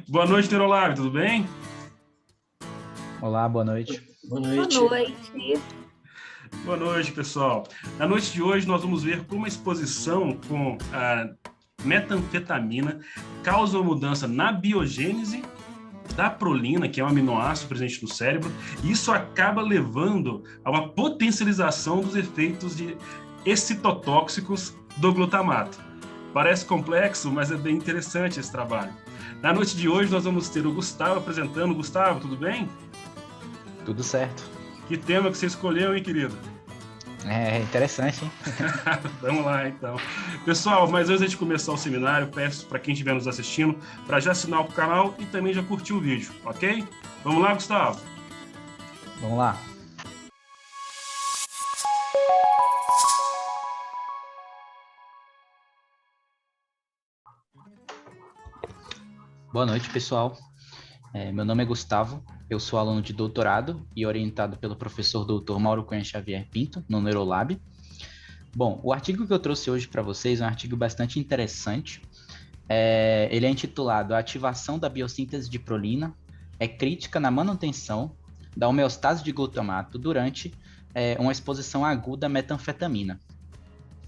Boa noite, Neurolab, tudo bem? Olá, boa noite. Boa noite. Boa noite. Boa noite, pessoal. Na noite de hoje, nós vamos ver como a exposição com a metanfetamina causa uma mudança na biogênese da prolina, que é um aminoácido presente no cérebro, e isso acaba levando a uma potencialização dos efeitos de excitotóxicos do glutamato. Parece complexo, mas é bem interessante esse trabalho. Na noite de hoje, nós vamos ter o Gustavo apresentando. Gustavo, tudo bem? Tudo certo. Que tema que você escolheu, hein, querido? É interessante, hein? Vamos lá, então. Pessoal, mas antes de começar o seminário, peço para quem estiver nos assistindo para já assinar o canal e também já curtir o vídeo, ok? Vamos lá, Gustavo? Vamos lá. Boa noite, pessoal. Meu nome é Gustavo, eu sou aluno de doutorado e orientado pelo professor Dr. Mauro Cunha Xavier Pinto, no Neurolab. Bom, o artigo que eu trouxe hoje para vocês é um artigo bastante interessante. Ele é intitulado A ativação da biossíntese de prolina é crítica na manutenção da homeostase de glutamato durante uma exposição aguda à metanfetamina.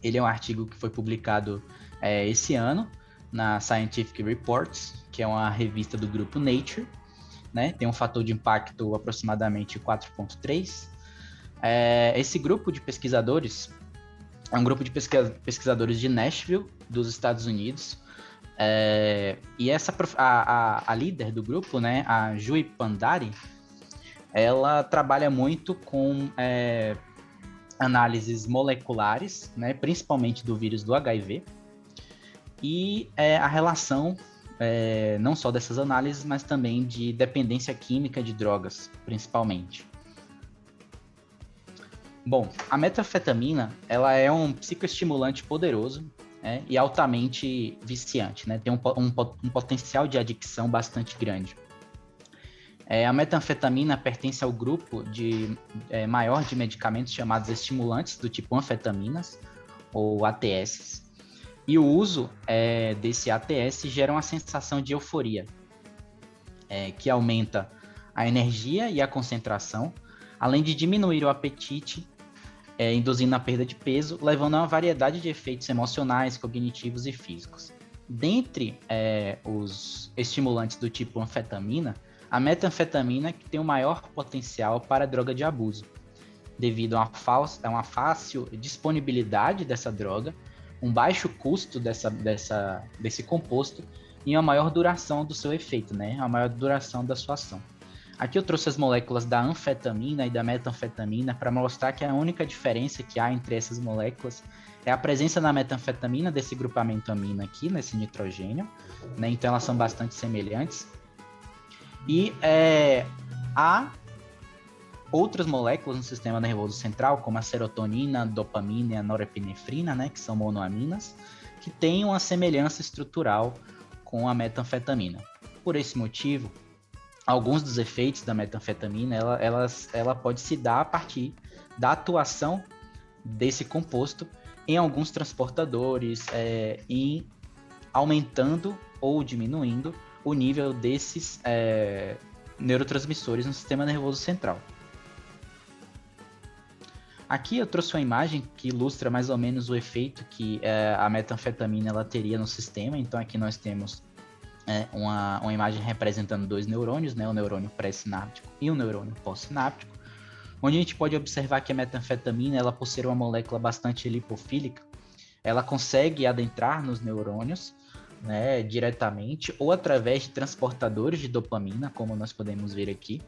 Ele é um artigo que foi publicado esse ano na Scientific Reports, que é uma revista do grupo Nature, né? Tem um fator de impacto aproximadamente 4.3. Esse grupo de pesquisadores é um grupo de pesquisadores de Nashville, dos Estados Unidos, e a líder do grupo, né, a Jui Pandari, ela trabalha muito com análises moleculares, né, principalmente do vírus do HIV, e a relação não só dessas análises, mas também de dependência química de drogas, principalmente. Bom, a metanfetamina, ela é um psicoestimulante poderoso, e altamente viciante, né? Tem um potencial de adicção bastante grande. A metanfetamina pertence ao grupo maior de medicamentos chamados estimulantes do tipo anfetaminas, ou ATS. E o uso desse ATS gera uma sensação de euforia, que aumenta a energia e a concentração, além de diminuir o apetite, induzindo a perda de peso, levando a uma variedade de efeitos emocionais, cognitivos e físicos. Dentre os estimulantes do tipo anfetamina, a metanfetamina que tem o maior potencial para droga de abuso, devido a uma fácil disponibilidade dessa droga, um baixo custo desse composto e uma maior duração do seu efeito, né? A maior duração da sua ação. Aqui eu trouxe as moléculas da anfetamina e da metanfetamina para mostrar que a única diferença que há entre essas moléculas é a presença na metanfetamina desse grupamento amino aqui, nesse nitrogênio, né? Então elas são bastante semelhantes. E há outras moléculas no sistema nervoso central, como a serotonina, a dopamina e a norepinefrina, né, que são monoaminas, que têm uma semelhança estrutural com a metanfetamina. Por esse motivo, alguns dos efeitos da metanfetamina, ela pode se dar a partir da atuação desse composto em alguns transportadores, e aumentando ou diminuindo o nível desses neurotransmissores no sistema nervoso central. Aqui eu trouxe uma imagem que ilustra mais ou menos o efeito que a metanfetamina ela teria no sistema. Então aqui nós temos uma imagem representando dois neurônios, né, o neurônio pré-sináptico e o neurônio pós-sináptico, onde a gente pode observar que a metanfetamina, ela por ser uma molécula bastante lipofílica, ela consegue adentrar nos neurônios, né, diretamente ou através de transportadores de dopamina, como nós podemos ver aqui.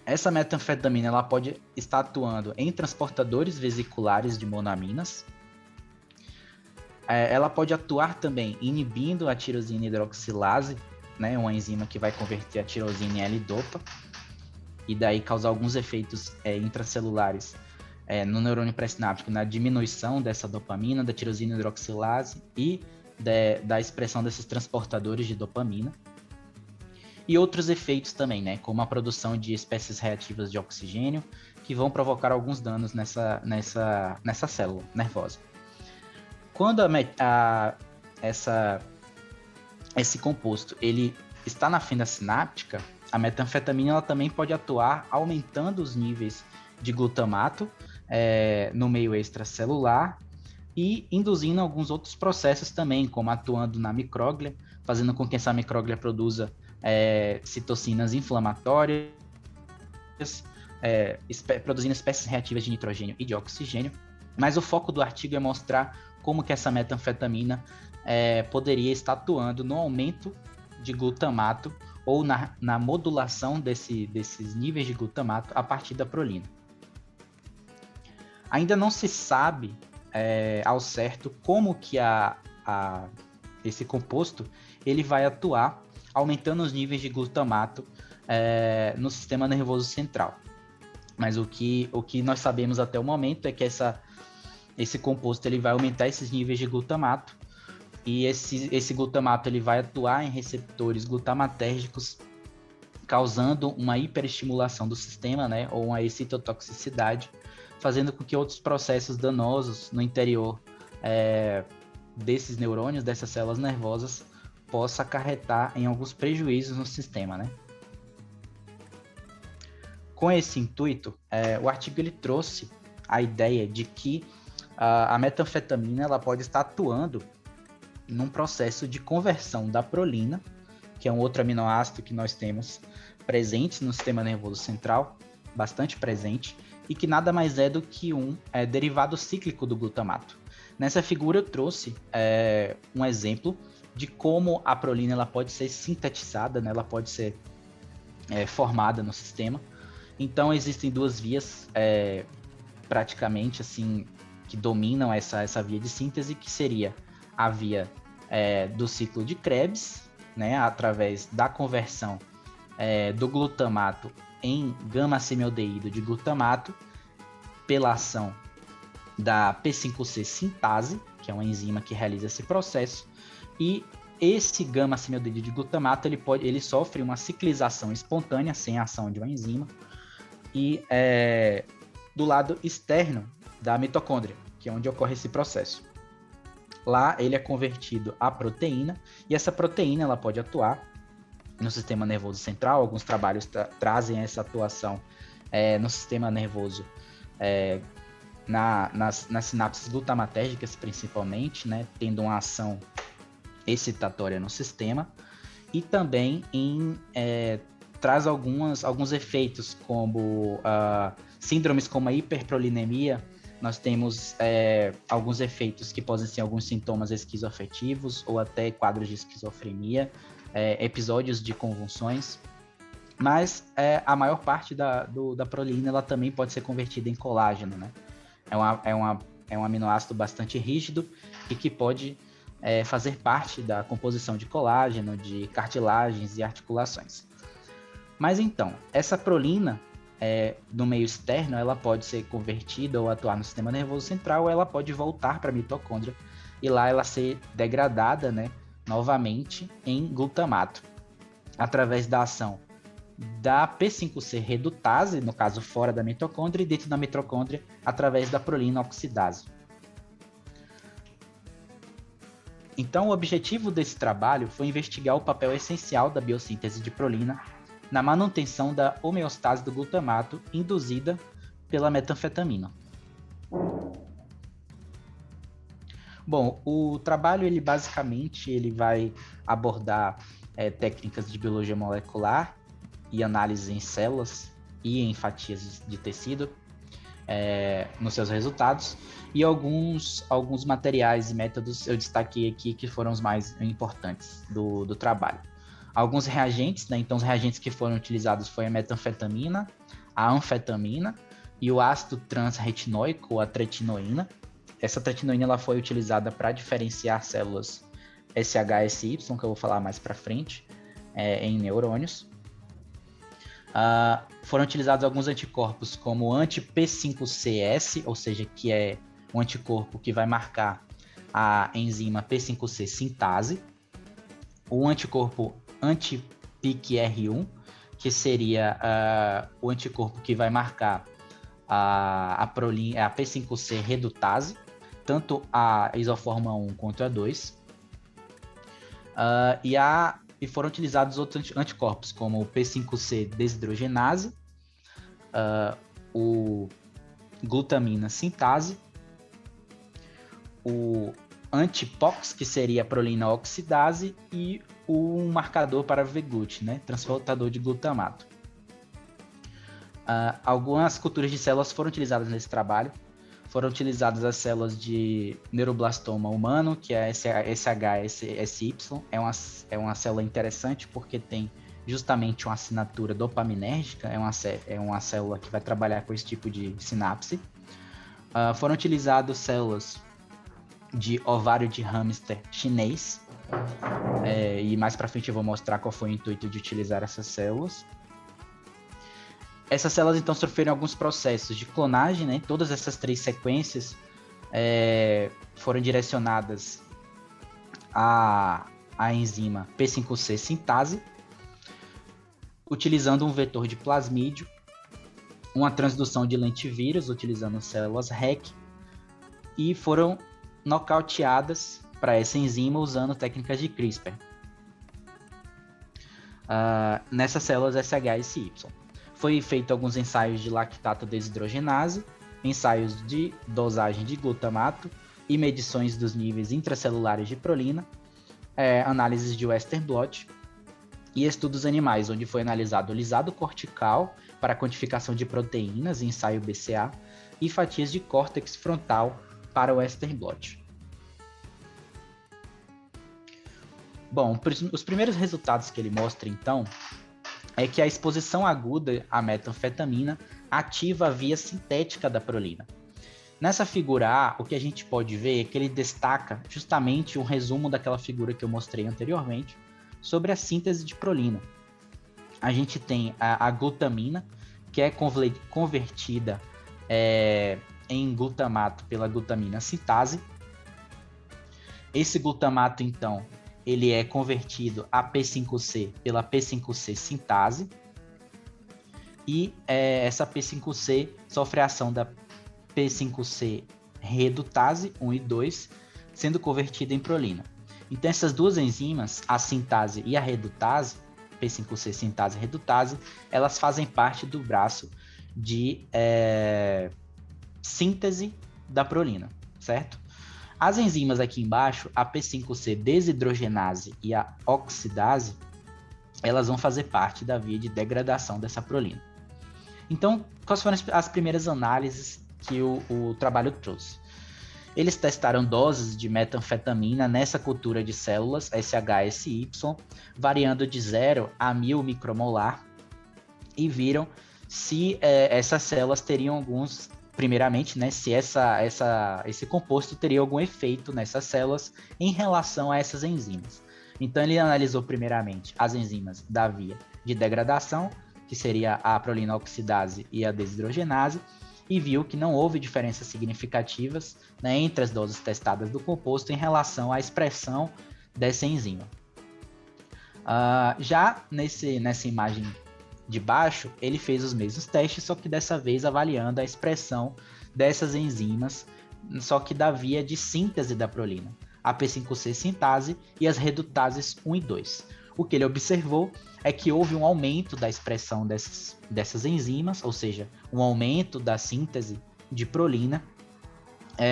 Essa metanfetamina ela pode estar atuando em transportadores vesiculares de monoaminas. Ela pode atuar também inibindo a tirosina hidroxilase, né, uma enzima que vai converter a tirosina em L-dopa, e daí causar alguns efeitos intracelulares no neurônio pré-sináptico, na diminuição dessa dopamina, da tirosina hidroxilase e da expressão desses transportadores de dopamina. E outros efeitos também, né, como a produção de espécies reativas de oxigênio, que vão provocar alguns danos nessa célula nervosa. Quando essa esse composto ele está na fenda sináptica, a metanfetamina ela também pode atuar aumentando os níveis de glutamato no meio extracelular e induzindo alguns outros processos também, como atuando na micróglia, fazendo com que essa micróglia produza citocinas inflamatórias, produzindo espécies reativas de nitrogênio e de oxigênio. Mas o foco do artigo é mostrar como que essa metanfetamina poderia estar atuando no aumento de glutamato ou na modulação desses níveis de glutamato a partir da prolina. Ainda não se sabe ao certo como que esse composto ele vai atuar aumentando os níveis de glutamato no sistema nervoso central. Mas o que nós sabemos até o momento é que esse composto ele vai aumentar esses níveis de glutamato e esse glutamato ele vai atuar em receptores glutamatérgicos, causando uma hiperestimulação do sistema, né, ou uma excitotoxicidade, fazendo com que outros processos danosos no interior desses neurônios, dessas células nervosas, possa acarretar em alguns prejuízos no sistema, né? Com esse intuito, o artigo ele trouxe a ideia de que a metanfetamina ela pode estar atuando num processo de conversão da prolina, que é um outro aminoácido que nós temos presente no sistema nervoso central, bastante presente, e que nada mais é do que um derivado cíclico do glutamato. Nessa figura eu trouxe um exemplo de como a prolina ela pode ser sintetizada, né? Ela pode ser formada no sistema. Então existem duas vias praticamente assim que dominam essa via de síntese, que seria a via do ciclo de Krebs, né? Através da conversão do glutamato em gama-semialdeído de glutamato pela ação da P5C sintase, que é uma enzima que realiza esse processo, e esse gama-semialdeído de glutamato ele sofre uma ciclização espontânea sem a ação de uma enzima e do lado externo da mitocôndria, que é onde ocorre esse processo. Lá ele é convertido a proteína e essa proteína ela pode atuar no sistema nervoso central. Alguns trabalhos trazem essa atuação no sistema nervoso, nas sinapses glutamatérgicas principalmente, né, tendo uma ação excitatória no sistema, e também traz alguns efeitos como síndromes como a hiperprolinemia. Nós temos alguns efeitos que podem ser alguns sintomas esquizoafetivos ou até quadros de esquizofrenia, episódios de convulsões, mas a maior parte da prolina ela também pode ser convertida em colágeno, né? É um aminoácido bastante rígido e que pode fazer parte da composição de colágeno, de cartilagens e articulações. Mas então, essa prolina no meio externo, ela pode ser convertida ou atuar no sistema nervoso central, ou ela pode voltar para a mitocôndria e lá ela ser degradada, né, novamente em glutamato, através da ação da P5C redutase, no caso fora da mitocôndria, e dentro da mitocôndria, através da prolina oxidase. Então, o objetivo desse trabalho foi investigar o papel essencial da biossíntese de prolina na manutenção da homeostase do glutamato induzida pela metanfetamina. Bom, o trabalho ele basicamente vai abordar técnicas de biologia molecular e análise em células e em fatias de tecido nos seus resultados, e alguns materiais e métodos eu destaquei aqui que foram os mais importantes do trabalho. Alguns reagentes, né? Então os reagentes que foram utilizados foi a metanfetamina, a anfetamina e o ácido transretinóico, ou a tretinoína. Essa tretinoína ela foi utilizada para diferenciar células SHSY, que eu vou falar mais para frente, em neurônios. Foram utilizados alguns anticorpos como o anti-P5CS, ou seja, que é um anticorpo que vai marcar a enzima P5C sintase, o anticorpo anti-PICR1, que seria o anticorpo que vai marcar a P5C redutase, tanto a isoforma 1 quanto a 2. E foram utilizados outros anticorpos, como o P5C desidrogenase, o glutamina sintase, o antipox, que seria a prolina oxidase, e o marcador para VGUT, né, transportador de glutamato. Algumas culturas de células foram utilizadas nesse trabalho. Foram utilizadas as células de neuroblastoma humano, que é a SHSY. É uma célula interessante porque tem justamente uma assinatura dopaminérgica. É uma célula que vai trabalhar com esse tipo de sinapse. Foram utilizadas células de ovário de hamster chinês. E mais para frente eu vou mostrar qual foi o intuito de utilizar essas células. Essas células, então, sofreram alguns processos de clonagem, né? Todas essas 3 sequências foram direcionadas à enzima P5C sintase, utilizando um vetor de plasmídio, uma transdução de lentivírus, utilizando células REC, e foram nocauteadas para essa enzima usando técnicas de CRISPR. Nessas células SHSY. Foi feito alguns ensaios de lactato desidrogenase, ensaios de dosagem de glutamato e medições dos níveis intracelulares de prolina, análises de Western blot e estudos animais, onde foi analisado o lisado cortical para quantificação de proteínas, ensaio BCA, e fatias de córtex frontal para o Western blot. Bom, os primeiros resultados que ele mostra, então, é que a exposição aguda à metanfetamina ativa a via sintética da prolina. Nessa figura A, o que a gente pode ver é que ele destaca justamente um resumo daquela figura que eu mostrei anteriormente sobre a síntese de prolina. A gente tem a glutamina, que é convertida em glutamato pela glutamina sintase. Esse glutamato, então, ele é convertido a P5C pela P5C sintase, e essa P5C sofre a ação da P5C redutase 1 e 2, sendo convertida em prolina. Então essas duas enzimas, a sintase e a redutase, P5C sintase e redutase, elas fazem parte do braço de síntese da prolina, certo? As enzimas aqui embaixo, a P5C desidrogenase e a oxidase, elas vão fazer parte da via de degradação dessa prolina. Então, quais foram as primeiras análises que o trabalho trouxe? Eles testaram doses de metanfetamina nessa cultura de células, SHSY, variando de 0 a 1000 micromolar, e viram se essas células teriam alguns... Primeiramente, né, se esse composto teria algum efeito nessas células em relação a essas enzimas. Então, ele analisou primeiramente as enzimas da via de degradação, que seria a prolina oxidase e a desidrogenase, e viu que não houve diferenças significativas, né, entre as doses testadas do composto em relação à expressão dessa enzima. Já nessa imagem de baixo, ele fez os mesmos testes, só que dessa vez avaliando a expressão dessas enzimas, só que da via de síntese da prolina, a P5C sintase e as redutases 1 e 2. O que ele observou é que houve um aumento da expressão dessas enzimas, ou seja, um aumento da síntese de prolina,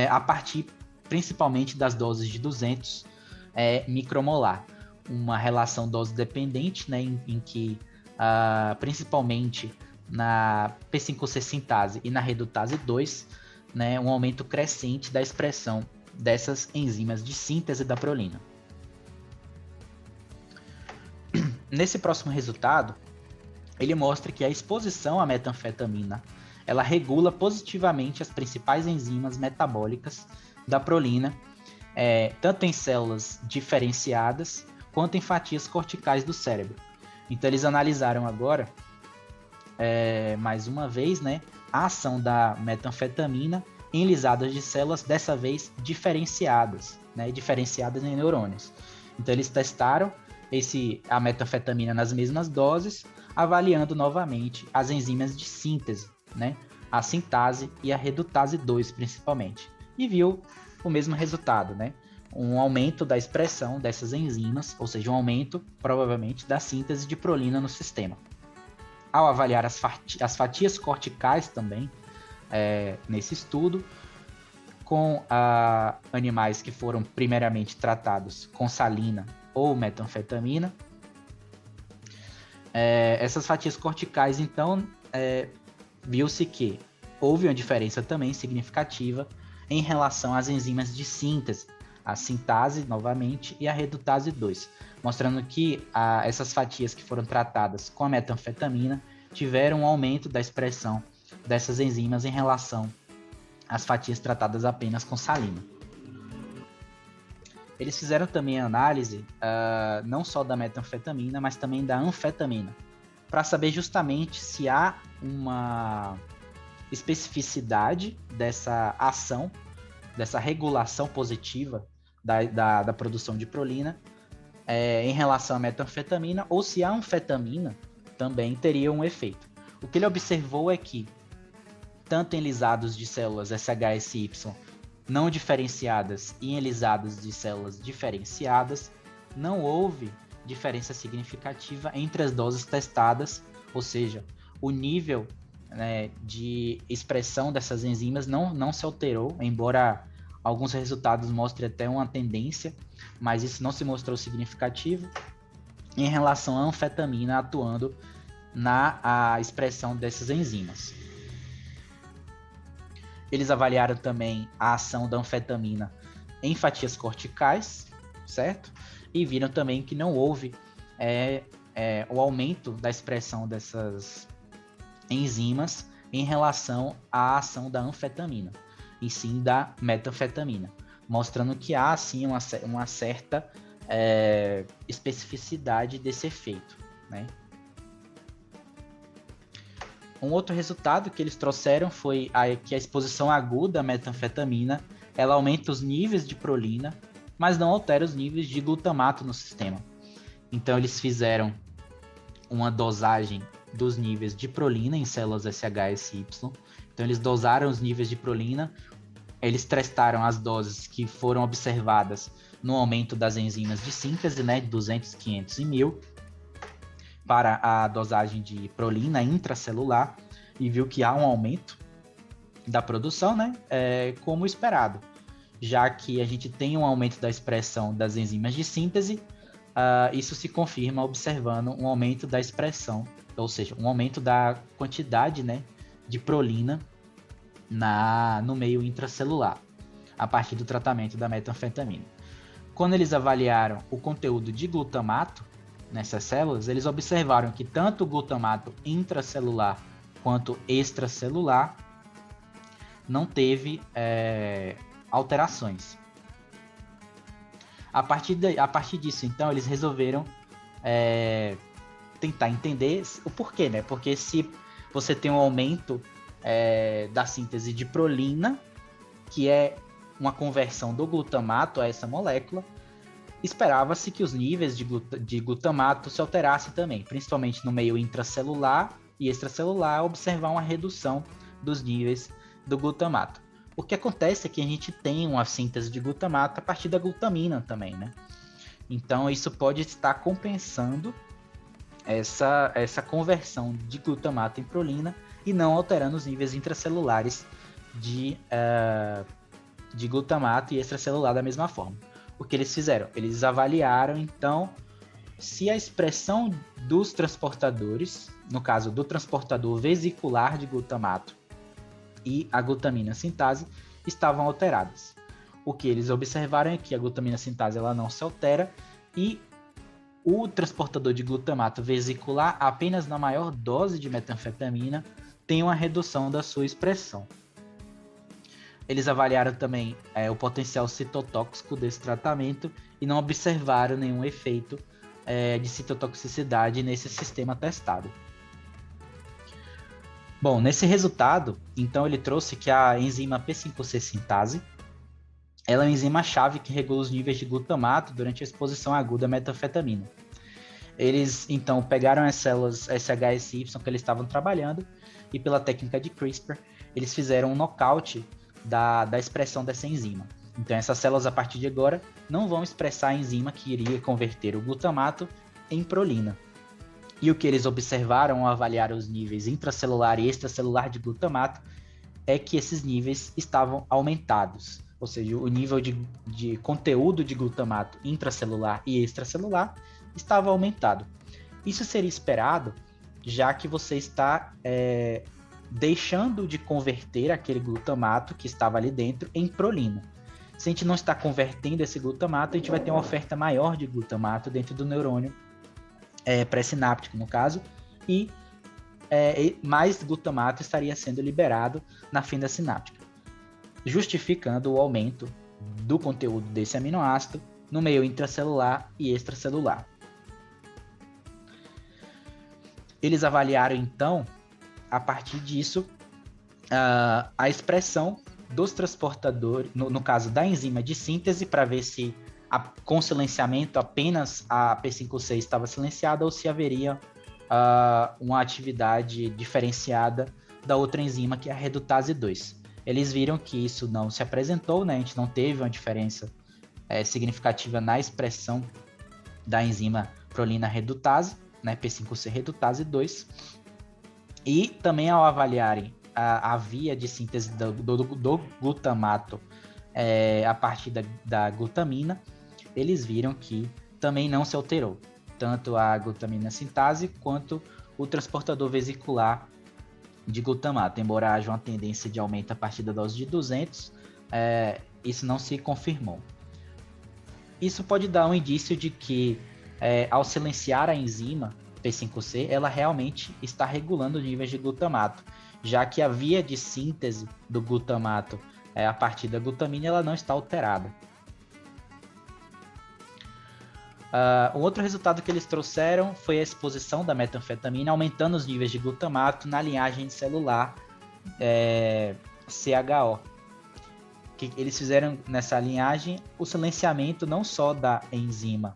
a partir principalmente das doses de 200 micromolar. Uma relação dose-dependente, né, em que principalmente na P5C sintase e na redutase 2, né, um aumento crescente da expressão dessas enzimas de síntese da prolina. Nesse próximo resultado, ele mostra que a exposição à metanfetamina ela regula positivamente as principais enzimas metabólicas da prolina, tanto em células diferenciadas quanto em fatias corticais do cérebro. Então, eles analisaram agora, mais uma vez, né, a ação da metanfetamina em lisadas de células, dessa vez diferenciadas, né, diferenciadas em neurônios. Então, eles testaram a metanfetamina nas mesmas doses, avaliando novamente as enzimas de síntese, né, a sintase e a redutase 2, principalmente. E viu o mesmo resultado, né? um aumento da expressão dessas enzimas, ou seja, um aumento, provavelmente, da síntese de prolina no sistema. Ao avaliar as fatias corticais também, nesse estudo, com animais que foram primeiramente tratados com salina ou metanfetamina, essas fatias corticais, então, viu-se que houve uma diferença também significativa em relação às enzimas de síntese, a sintase, novamente, e a redutase 2, mostrando que essas fatias que foram tratadas com a metanfetamina tiveram um aumento da expressão dessas enzimas em relação às fatias tratadas apenas com salina. Eles fizeram também análise não só da metanfetamina, mas também da anfetamina, para saber justamente se há uma especificidade dessa ação, dessa regulação positiva da produção de prolina em relação à metanfetamina, ou se a anfetamina também teria um efeito. O que ele observou é que, tanto em lisados de células SHSY não diferenciadas e em lisados de células diferenciadas, não houve diferença significativa entre as doses testadas, ou seja, o nível, né, de expressão dessas enzimas não se alterou, embora alguns resultados mostrem até uma tendência, mas isso não se mostrou significativo em relação à anfetamina atuando na expressão dessas enzimas. Eles avaliaram também a ação da anfetamina em fatias corticais, certo? E viram também que não houve o aumento da expressão dessas enzimas em relação à ação da anfetamina, e sim da metanfetamina, mostrando que há sim uma certa especificidade desse efeito, né? Um outro resultado que eles trouxeram foi que a exposição aguda à metanfetamina, ela aumenta os níveis de prolina, mas não altera os níveis de glutamato no sistema. Então eles fizeram uma dosagem dos níveis de prolina em células SHSY. Então eles dosaram os níveis de prolina, eles testaram as doses que foram observadas no aumento das enzimas de síntese, né, de 200, 500 e 1000, para a dosagem de prolina intracelular, e viu que há um aumento da produção, né, como esperado, já que a gente tem um aumento da expressão das enzimas de síntese. Isso se confirma observando um aumento da expressão, ou seja, um aumento da quantidade, né, de prolina no meio intracelular, a partir do tratamento da metanfetamina. Quando eles avaliaram o conteúdo de glutamato nessas células, eles observaram que tanto o glutamato intracelular quanto extracelular não teve alterações. A partir disso, então, eles resolveram tentar entender o porquê, né? Porque se você tem um aumento da síntese de prolina, que é uma conversão do glutamato a essa molécula, esperava-se que os níveis de glutamato se alterassem também, principalmente no meio intracelular e extracelular, observar uma redução dos níveis do glutamato. O que acontece é que a gente tem uma síntese de glutamato a partir da glutamina também, né? Então isso pode estar compensando essa conversão de glutamato em prolina e não alterando os níveis intracelulares de glutamato e extracelular da mesma forma. O que eles fizeram? Eles avaliaram, então, se a expressão dos transportadores, no caso do transportador vesicular de glutamato e a glutamina sintase, estavam alteradas. O que eles observaram é que a glutamina sintase ela não se altera e o transportador de glutamato vesicular, apenas na maior dose de metanfetamina, tem uma redução da sua expressão. Eles avaliaram também o potencial citotóxico desse tratamento e não observaram nenhum efeito de citotoxicidade nesse sistema testado. Bom, nesse resultado, então ele trouxe que a enzima P5C sintase, ela é uma enzima-chave que regula os níveis de glutamato durante a exposição aguda à metanfetamina. Eles, então, pegaram as células SHSY que eles estavam trabalhando e, pela técnica de CRISPR, eles fizeram um nocaute da expressão dessa enzima. Então, essas células, a partir de agora, não vão expressar a enzima que iria converter o glutamato em prolina. E o que eles observaram ao avaliar os níveis intracelular e extracelular de glutamato é que esses níveis estavam aumentados. Ou seja, o nível de conteúdo de glutamato intracelular e extracelular estava aumentado. Isso seria esperado, já que você está deixando de converter aquele glutamato que estava ali dentro em prolina. Se a gente não está convertendo esse glutamato, a gente vai ter uma oferta maior de glutamato dentro do neurônio pré-sináptico, no caso, e mais glutamato estaria sendo liberado na fenda sináptica, justificando o aumento do conteúdo desse aminoácido no meio intracelular e extracelular. Eles avaliaram, então, a partir disso, a expressão dos transportadores, no caso da enzima de síntese, para ver se com silenciamento apenas a P5C estava silenciada ou se haveria uma atividade diferenciada da outra enzima, que é a redutase 2. Eles viram que isso não se apresentou, né? A gente não teve uma diferença significativa na expressão da enzima prolina redutase, né? P5C redutase 2. E também ao avaliarem a via de síntese do glutamato a partir da glutamina, eles viram que também não se alterou, tanto a glutamina sintase quanto o transportador vesicular de glutamato. Embora haja uma tendência de aumento a partir da dose de 200, isso não se confirmou. Isso pode dar um indício de que, ao silenciar a enzima P5C, ela realmente está regulando os níveis de glutamato, já que a via de síntese do glutamato a partir da glutamina ela não está alterada. Um outro resultado que eles trouxeram foi a exposição da metanfetamina aumentando os níveis de glutamato na linhagem celular CHO. Que eles fizeram nessa linhagem o silenciamento não só da enzima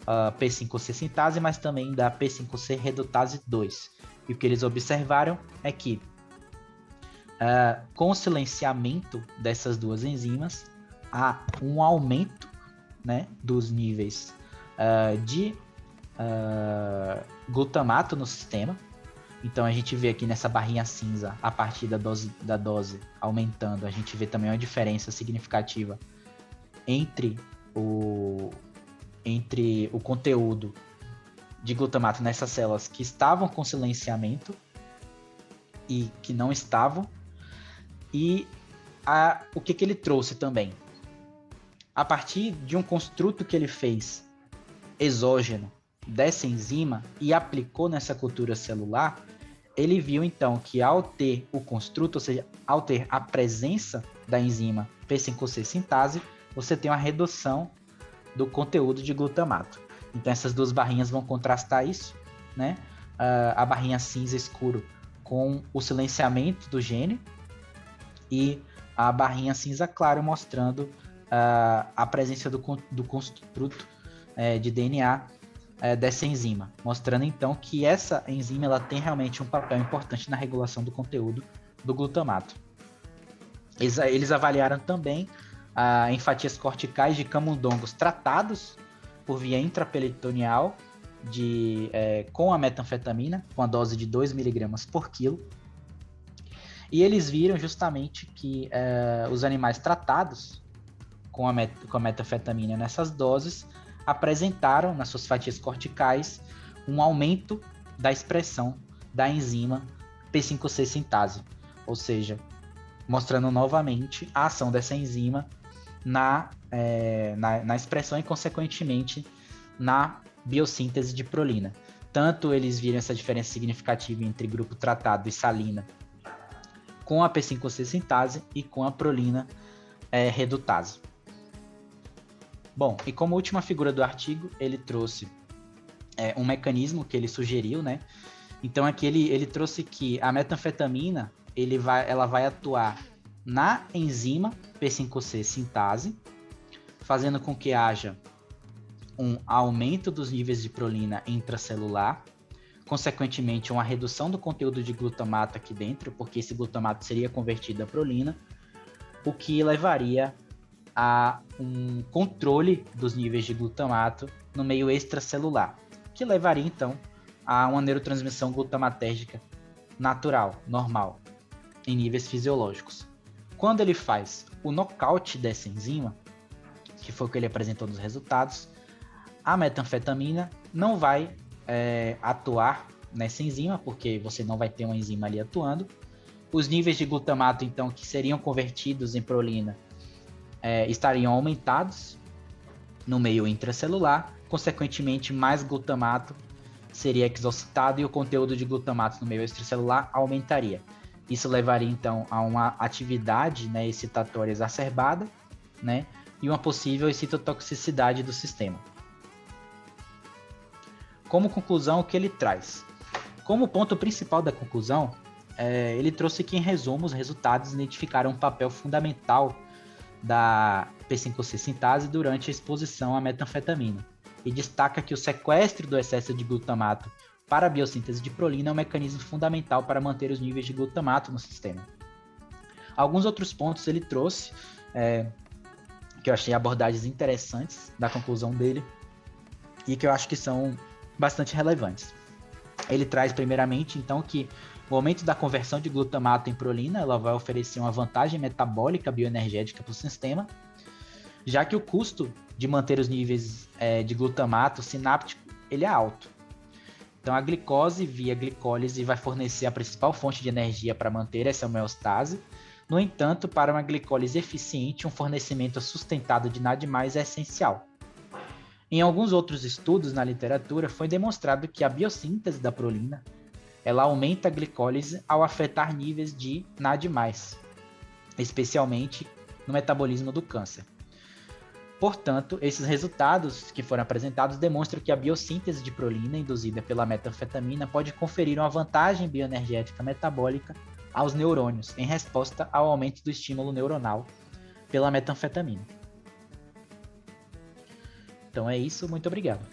P5C sintase, mas também da P5C redutase 2. E o que eles observaram é que com o silenciamento dessas duas enzimas, há um aumento, né, dos níveis de glutamato no sistema. Então a gente vê aqui nessa barrinha cinza, a partir da dose aumentando, a gente vê também uma diferença significativa entre o conteúdo de glutamato nessas células que estavam com silenciamento e que não estavam. E o que ele trouxe também? A partir de um construto que ele fez exógeno dessa enzima e aplicou nessa cultura celular, ele viu então que ao ter o construto, ou seja, ao ter a presença da enzima P5C sintase, você tem uma redução do conteúdo de glutamato. Então essas duas barrinhas vão contrastar isso, né? A barrinha cinza escuro com o silenciamento do gene e a barrinha cinza claro mostrando a presença do construto de DNA dessa enzima, mostrando então que essa enzima ela tem realmente um papel importante na regulação do conteúdo do glutamato. Eles avaliaram também em fatias corticais de camundongos tratados por via intraperitoneal com a metanfetamina, com a dose de 2 mg por quilo. E eles viram justamente que os animais tratados com a metanfetamina nessas doses apresentaram nas suas fatias corticais um aumento da expressão da enzima P5C sintase, ou seja, mostrando novamente a ação dessa enzima na expressão e, consequentemente, na biossíntese de prolina. Tanto eles viram essa diferença significativa entre grupo tratado e salina com a P5C sintase e com a prolina redutase. Bom, e como última figura do artigo, ele trouxe um mecanismo que ele sugeriu, né? Então aqui ele trouxe que a metanfetamina ela vai atuar na enzima P5C sintase, fazendo com que haja um aumento dos níveis de prolina intracelular, consequentemente uma redução do conteúdo de glutamato aqui dentro, porque esse glutamato seria convertido a prolina, o que levaria a um controle dos níveis de glutamato no meio extracelular, que levaria, então, a uma neurotransmissão glutamatérgica natural, normal, em níveis fisiológicos. Quando ele faz o nocaute dessa enzima, que foi o que ele apresentou nos resultados, a metanfetamina não vai atuar nessa enzima, porque você não vai ter uma enzima ali atuando. Os níveis de glutamato, então, que seriam convertidos em prolina, estariam aumentados no meio intracelular, consequentemente, mais glutamato seria exocitado e o conteúdo de glutamato no meio extracelular aumentaria. Isso levaria, então, a uma atividade, né, excitatória exacerbada, né, e uma possível excitotoxicidade do sistema. Como conclusão, o que ele traz? Como ponto principal da conclusão, ele trouxe que, em resumo, os resultados identificaram um papel fundamental da P5C sintase durante a exposição à metanfetamina, e destaca que o sequestro do excesso de glutamato para a biossíntese de prolina é um mecanismo fundamental para manter os níveis de glutamato no sistema. Alguns outros pontos ele trouxe, que eu achei abordagens interessantes da conclusão dele, e que eu acho que são bastante relevantes. Ele traz, primeiramente, então, que o aumento da conversão de glutamato em prolina ela vai oferecer uma vantagem metabólica bioenergética para o sistema, já que o custo de manter os níveis de glutamato sináptico ele é alto. Então, a glicose via glicólise vai fornecer a principal fonte de energia para manter essa homeostase. No entanto, para uma glicólise eficiente, um fornecimento sustentado de NAD+, é essencial. Em alguns outros estudos na literatura, foi demonstrado que a biossíntese da prolina ela aumenta a glicólise ao afetar níveis de NAD+, especialmente no metabolismo do câncer. Portanto, esses resultados que foram apresentados demonstram que a biossíntese de prolina induzida pela metanfetamina pode conferir uma vantagem bioenergética metabólica aos neurônios em resposta ao aumento do estímulo neuronal pela metanfetamina. Então é isso, muito obrigado.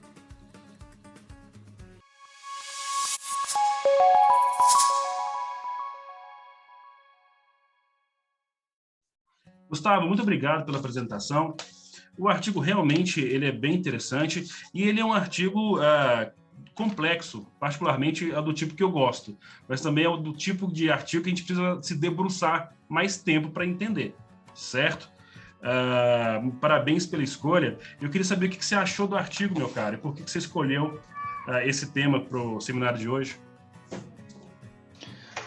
Gustavo, muito obrigado pela apresentação. O artigo realmente ele é bem interessante e ele é um artigo complexo, particularmente do tipo que eu gosto, mas também é do tipo de artigo que a gente precisa se debruçar mais tempo para entender, certo? Parabéns pela escolha. Eu queria saber o que você achou do artigo, meu caro, e por que você escolheu esse tema para o seminário de hoje.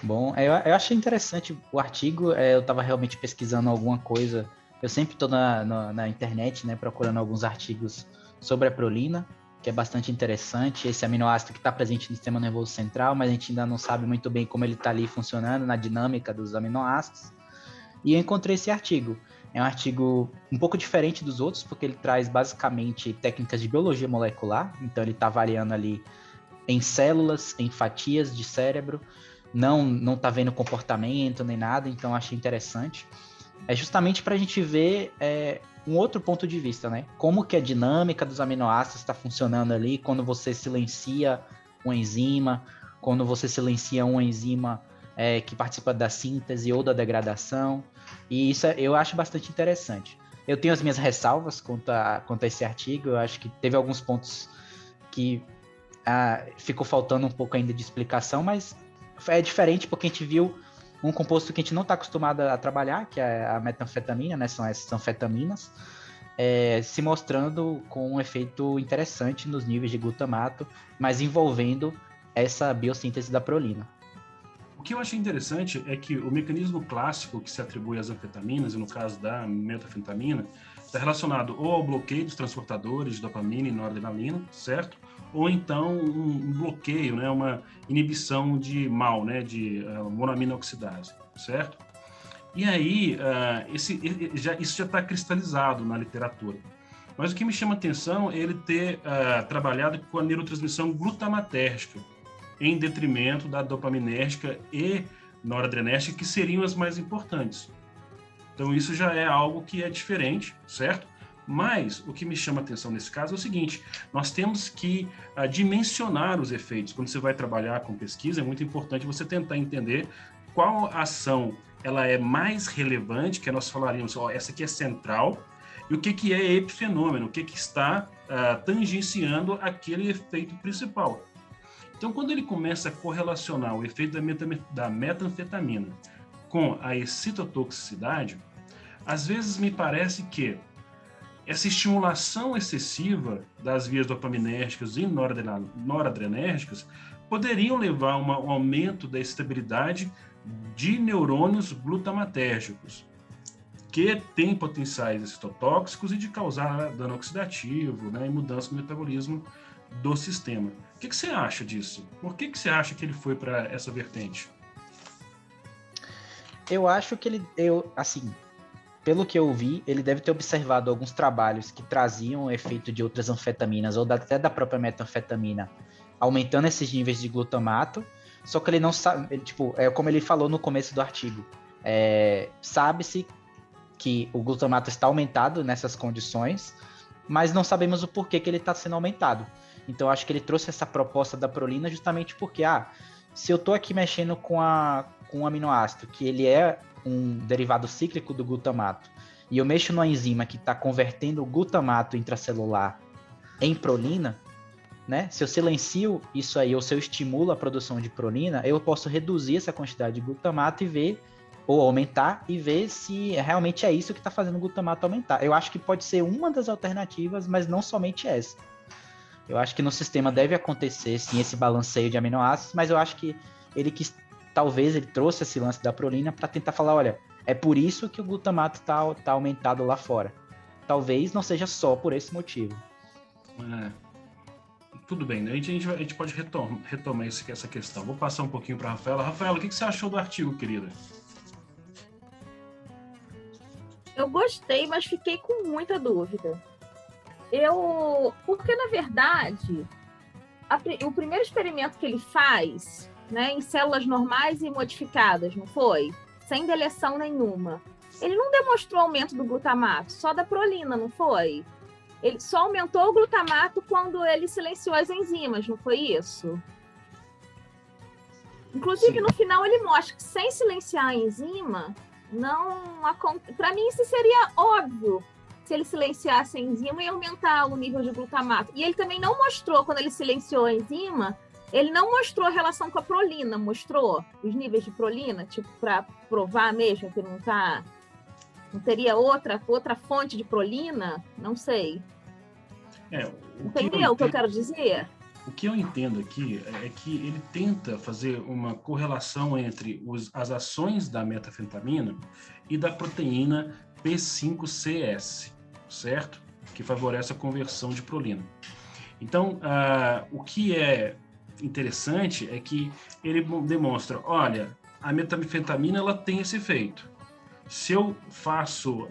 Bom, eu achei interessante o artigo, eu estava realmente pesquisando alguma coisa, eu sempre estou na internet, né, procurando alguns artigos sobre a prolina, que é bastante interessante, esse aminoácido que está presente no sistema nervoso central, mas a gente ainda não sabe muito bem como ele está ali funcionando na dinâmica dos aminoácidos, e eu encontrei esse artigo. É um artigo um pouco diferente dos outros, porque ele traz basicamente técnicas de biologia molecular, então ele está avaliando ali em células, em fatias de cérebro, não está vendo comportamento nem nada, então achei interessante. É justamente para a gente ver um outro ponto de vista, né? Como que a dinâmica dos aminoácidos está funcionando ali quando você silencia uma enzima, quando você silencia uma enzima que participa da síntese ou da degradação, e isso eu acho bastante interessante. Eu tenho as minhas ressalvas quanto a esse artigo, eu acho que teve alguns pontos que ficou faltando um pouco ainda de explicação, mas é diferente porque a gente viu um composto que a gente não está acostumado a trabalhar, que é a metanfetamina, né? São essas anfetaminas, se mostrando com um efeito interessante nos níveis de glutamato, mas envolvendo essa biossíntese da prolina. O que eu achei interessante é que o mecanismo clássico que se atribui às anfetaminas, e no caso da metanfetamina, está relacionado ou ao bloqueio dos transportadores de dopamina e noradrenalina, certo? Ou então um bloqueio, né, uma inibição de MAO, né, de monoamina oxidase, certo? E aí, isso já está cristalizado na literatura. Mas o que me chama a atenção é ele ter trabalhado com a neurotransmissão glutamatérgica, em detrimento da dopaminérgica e noradrenérgica, que seriam as mais importantes. Então, isso já é algo que é diferente, certo? Mas o que me chama a atenção nesse caso é o seguinte: nós temos que dimensionar os efeitos. Quando você vai trabalhar com pesquisa, é muito importante você tentar entender qual ação ela é mais relevante, que nós falaríamos, essa aqui é central, e o que é epifenômeno, o que está tangenciando aquele efeito principal. Então, quando ele começa a correlacionar o efeito da metanfetamina com a excitotoxicidade, às vezes me parece que essa estimulação excessiva das vias dopaminérgicas e noradrenérgicas poderiam levar a um aumento da estabilidade de neurônios glutamatérgicos, que têm potenciais excitotóxicos e de causar dano oxidativo, né, e mudança no metabolismo do sistema. O que você acha disso? Por que você acha que ele foi para essa vertente? Eu acho que assim, pelo que eu vi, ele deve ter observado alguns trabalhos que traziam o efeito de outras anfetaminas, ou até da própria metanfetamina, aumentando esses níveis de glutamato, só que ele não sabe, como ele falou no começo do artigo, sabe-se que o glutamato está aumentado nessas condições, mas não sabemos o porquê que ele está sendo aumentado. Então, acho que ele trouxe essa proposta da prolina justamente porque, se eu estou aqui mexendo com um aminoácido, que ele é um derivado cíclico do glutamato, e eu mexo numa enzima que está convertendo o glutamato intracelular em prolina, né? Se eu silencio isso aí, ou se eu estimulo a produção de prolina, eu posso reduzir essa quantidade de glutamato e ver, ou aumentar, e ver se realmente é isso que está fazendo o glutamato aumentar. Eu acho que pode ser uma das alternativas, mas não somente essa. Eu acho que no sistema deve acontecer, sim, esse balanceio de aminoácidos, mas eu acho que talvez ele trouxe esse lance da prolina para tentar falar, olha, é por isso que o glutamato tá aumentado lá fora. Talvez não seja só por esse motivo. Tudo bem, né? A gente pode retomar essa questão. Vou passar um pouquinho para a Rafaela. Rafaela, o que você achou do artigo, querida? Eu gostei, mas fiquei com muita dúvida. Porque, na verdade, o primeiro experimento que ele faz, né, em células normais e modificadas, não foi? Sem deleção nenhuma. Ele não demonstrou aumento do glutamato, só da prolina, não foi? Ele só aumentou o glutamato quando ele silenciou as enzimas, não foi isso? Inclusive, no final, ele mostra que sem silenciar a enzima, não acontece. Para mim, isso seria óbvio. Se ele silenciasse a enzima e aumentar o nível de glutamato. E ele também não mostrou, quando ele silenciou a enzima, ele não mostrou a relação com a prolina, mostrou os níveis de prolina, para provar mesmo que não teria outra fonte de prolina? Não sei. Entendeu o que eu quero dizer? O que eu entendo aqui é que ele tenta fazer uma correlação entre as ações da metanfetamina e da proteína P5CS, certo? Que favorece a conversão de prolina. Então, o que é interessante é que ele demonstra, olha, a metanfetamina ela tem esse efeito. Se eu faço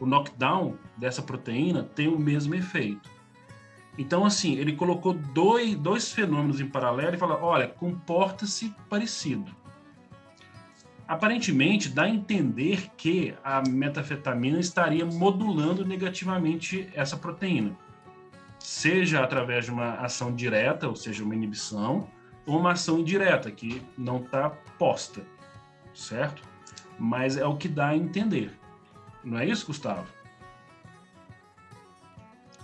o knockdown dessa proteína, tem o mesmo efeito. Então, assim, ele colocou dois fenômenos em paralelo e fala, olha, comporta-se parecido. Aparentemente, dá a entender que a metanfetamina estaria modulando negativamente essa proteína, seja através de uma ação direta, ou seja, uma inibição, ou uma ação indireta, que não está posta, certo? Mas é o que dá a entender. Não é isso, Gustavo?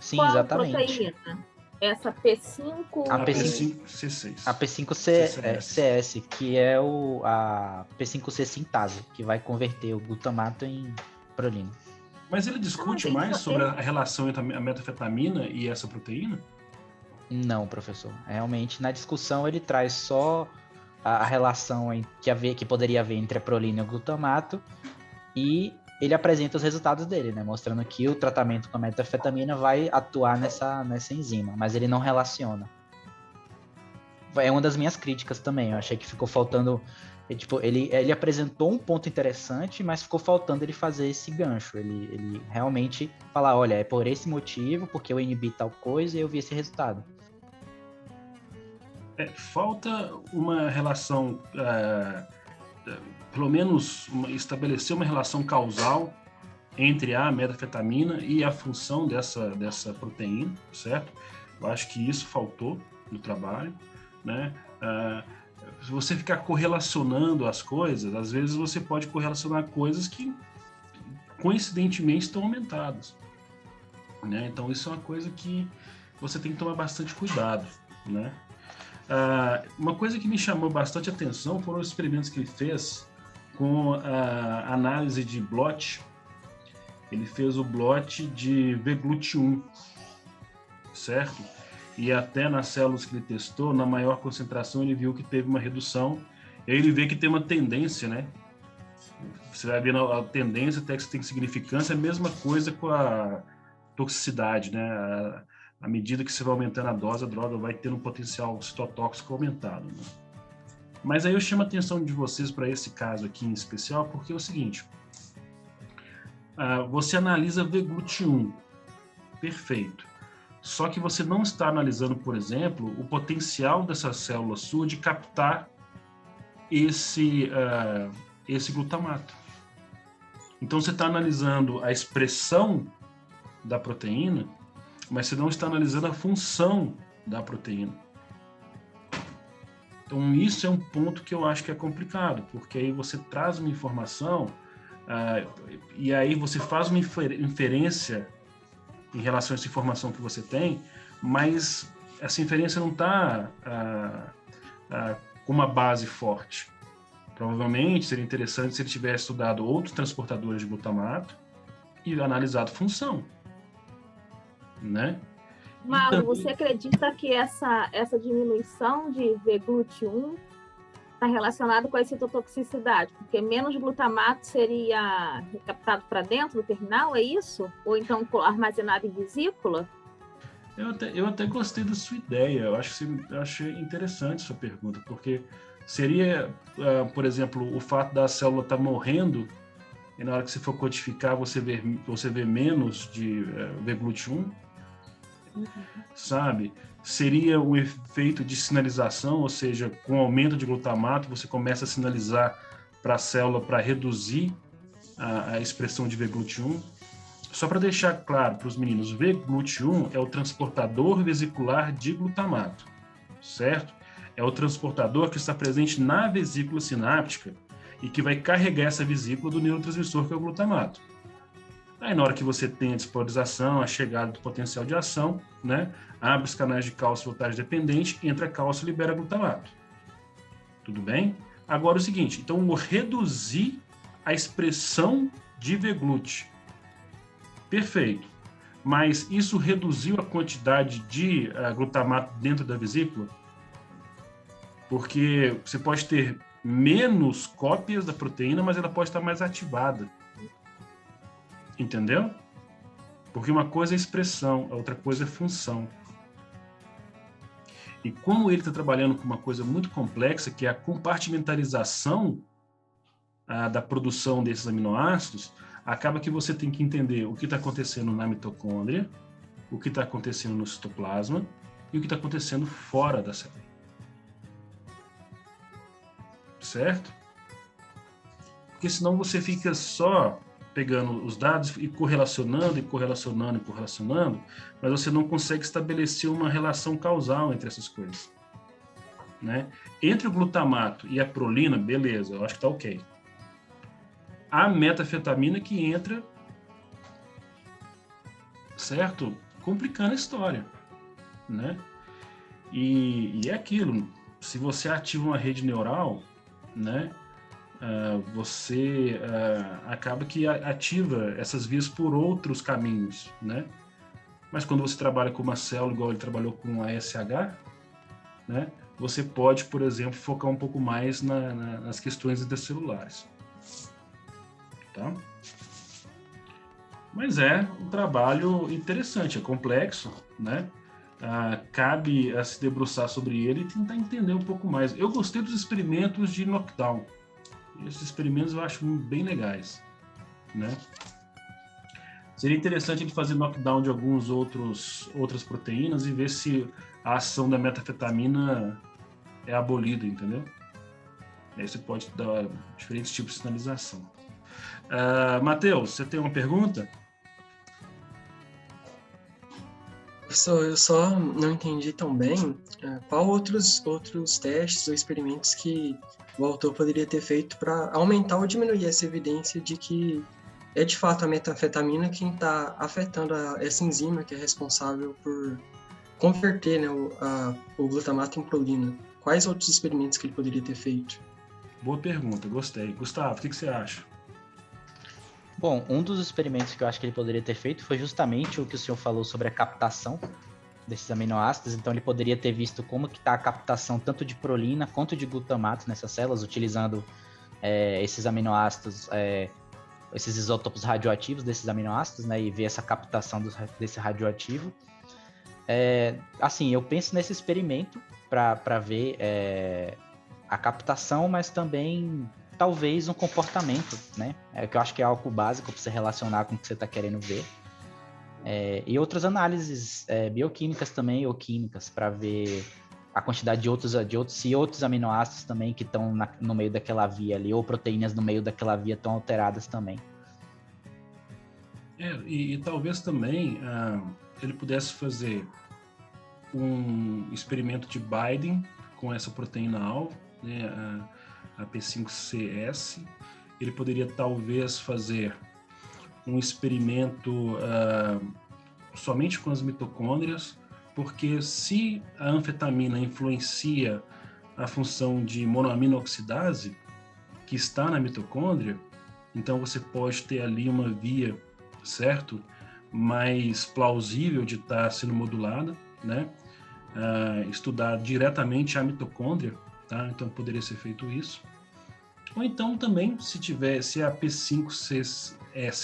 Sim, qual exatamente. Proteína? Essa P5... A P5C6. A P5CS, que é a P5C sintase, que vai converter o glutamato em prolina. Mas ele discute mais sobre a relação entre a metanfetamina e essa proteína? Não, professor. Realmente, na discussão, ele traz só a relação que poderia haver entre a prolina e o glutamato, e ele apresenta os resultados dele, né? Mostrando que o tratamento com a metanfetamina vai atuar nessa enzima, mas ele não relaciona. É uma das minhas críticas também. Eu achei que ficou faltando... Ele apresentou um ponto interessante, mas ficou faltando ele fazer esse gancho. Ele realmente falar, olha, é por esse motivo, porque eu inibi tal coisa e eu vi esse resultado. Falta uma relação... pelo menos estabelecer uma relação causal entre a metanfetamina e a função dessa proteína, certo? Eu acho que isso faltou no trabalho, né? Se você ficar correlacionando as coisas, às vezes você pode correlacionar coisas que coincidentemente estão aumentadas, né? Então, isso é uma coisa que você tem que tomar bastante cuidado, né? Uma coisa que me chamou bastante atenção foram os experimentos que ele fez com a análise de blot. Ele fez o blot de VGLUT1, certo? E até nas células que ele testou, na maior concentração, ele viu que teve uma redução. E aí ele vê que tem uma tendência, né? Você vai vendo a tendência até que isso tem significância, é a mesma coisa com a toxicidade, né? À medida que você vai aumentando a droga vai tendo um potencial citotóxico aumentado, né? Mas aí eu chamo a atenção de vocês para esse caso aqui em especial, porque é o seguinte, você analisa VGLUT1, perfeito, só que você não está analisando, por exemplo, o potencial dessa célula sua de captar esse glutamato. Então você está analisando a expressão da proteína, mas você não está analisando a função da proteína. Então isso é um ponto que eu acho que é complicado, porque aí você traz uma informação e aí você faz uma inferência em relação a essa informação que você tem, mas essa inferência não está com uma base forte. Provavelmente seria interessante se ele tivesse estudado outros transportadores de glutamato e analisado função, né? Mauro, você acredita que essa diminuição de VGLUT1 está relacionada com a citotoxicidade? Porque menos glutamato seria recaptado para dentro do terminal, é isso? Ou então armazenado em vesícula? Eu até gostei da sua ideia. Eu achei interessante sua pergunta, porque seria, por exemplo, o fato da célula estar morrendo e na hora que você for codificar você vê menos de VGLUT1, sabe? Seria um efeito de sinalização, ou seja, com o aumento de glutamato você começa a sinalizar para a célula para reduzir a expressão de VGLUT1. Só para deixar claro para os meninos, VGLUT1 é o transportador vesicular de glutamato, certo? É o transportador que está presente na vesícula sináptica e que vai carregar essa vesícula do neurotransmissor, que é o glutamato. Aí, na hora que você tem a despolarização, a chegada do potencial de ação, né, abre os canais de cálcio voltagem dependente, entra cálcio e libera glutamato. Tudo bem? Agora, o seguinte, então, eu reduzir a expressão de VGLUT. Perfeito. Mas isso reduziu a quantidade de glutamato dentro da vesícula? Porque você pode ter menos cópias da proteína, mas ela pode estar mais ativada. Entendeu? Porque uma coisa é expressão, a outra coisa é função. E como ele está trabalhando com uma coisa muito complexa, que é a compartimentalização da produção desses aminoácidos, acaba que você tem que entender o que está acontecendo na mitocôndria, o que está acontecendo no citoplasma e o que está acontecendo fora da célula. Certo? Porque senão você fica só pegando os dados e correlacionando, mas você não consegue estabelecer uma relação causal entre essas coisas, né? Entre o glutamato e a prolina, beleza, eu acho que tá ok. A metafetamina que entra, certo? Complicando a história, né? E é aquilo, se você ativa uma rede neural, né? Você acaba que ativa essas vias por outros caminhos, né? Mas quando você trabalha com uma célula, igual ele trabalhou com a ASH, né? Você pode, por exemplo, focar um pouco mais nas questões intercelulares, tá? Mas é um trabalho interessante, é complexo, né? Cabe a se debruçar sobre ele e tentar entender um pouco mais. Eu gostei dos experimentos de knockdown. Esses experimentos eu acho bem legais, né? Seria interessante ele fazer knockdown de outras proteínas e ver se a ação da metafetamina é abolida, entendeu? Aí você pode dar diferentes tipos de sinalização. Matheus, você tem uma pergunta? Professor, eu só não entendi tão bem qual outros testes ou experimentos que o autor poderia ter feito para aumentar ou diminuir essa evidência de que é de fato a metanfetamina quem está afetando essa enzima que é responsável por converter, né, o glutamato em prolina. Quais outros experimentos que ele poderia ter feito? Boa pergunta, gostei. Gustavo, o que você acha? Bom, um dos experimentos que eu acho que ele poderia ter feito foi justamente o que o senhor falou sobre a captação desses aminoácidos. Então, ele poderia ter visto como que está a captação tanto de prolina quanto de glutamato nessas células, utilizando esses aminoácidos, esses isótopos radioativos desses aminoácidos, né, e ver essa captação desse radioativo. Assim, eu penso nesse experimento para ver a captação, mas também talvez um comportamento, né? Que eu acho que é algo básico para você relacionar com o que você está querendo ver. E outras análises bioquímicas também, ou químicas, para ver a quantidade de outros aminoácidos também que estão no meio daquela via ali, ou proteínas no meio daquela via estão alteradas também. E talvez também ele pudesse fazer um experimento de binding com essa proteína-alvo, né, a P5CS. Ele poderia talvez fazer um experimento somente com as mitocôndrias, porque se a anfetamina influencia a função de monoamino-oxidase que está na mitocôndria, então você pode ter ali uma via, certo, mais plausível de estar sendo modulada, né? Estudar diretamente a mitocôndria, tá? Então poderia ser feito isso. Ou então também, se a P5CS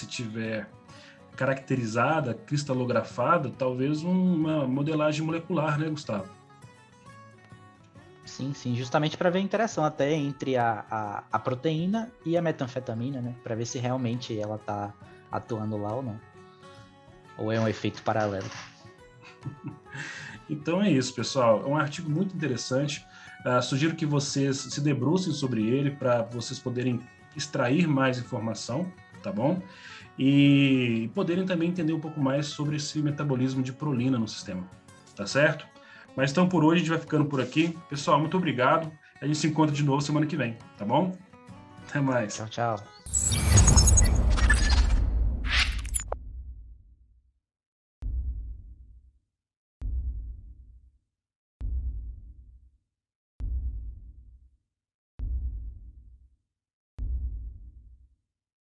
tiver caracterizada, cristalografada, talvez uma modelagem molecular, né, Gustavo? Sim, justamente para ver a interação até entre a proteína e a metanfetamina, né? Para ver se realmente ela está atuando lá ou não. Ou é um efeito paralelo. Então é isso, pessoal. É um artigo muito interessante. Sugiro que vocês se debrucem sobre ele para vocês poderem extrair mais informação, tá bom? E poderem também entender um pouco mais sobre esse metabolismo de prolina no sistema, tá certo? Mas então por hoje a gente vai ficando por aqui. Pessoal, muito obrigado. A gente se encontra de novo semana que vem, tá bom? Até mais. Tchau.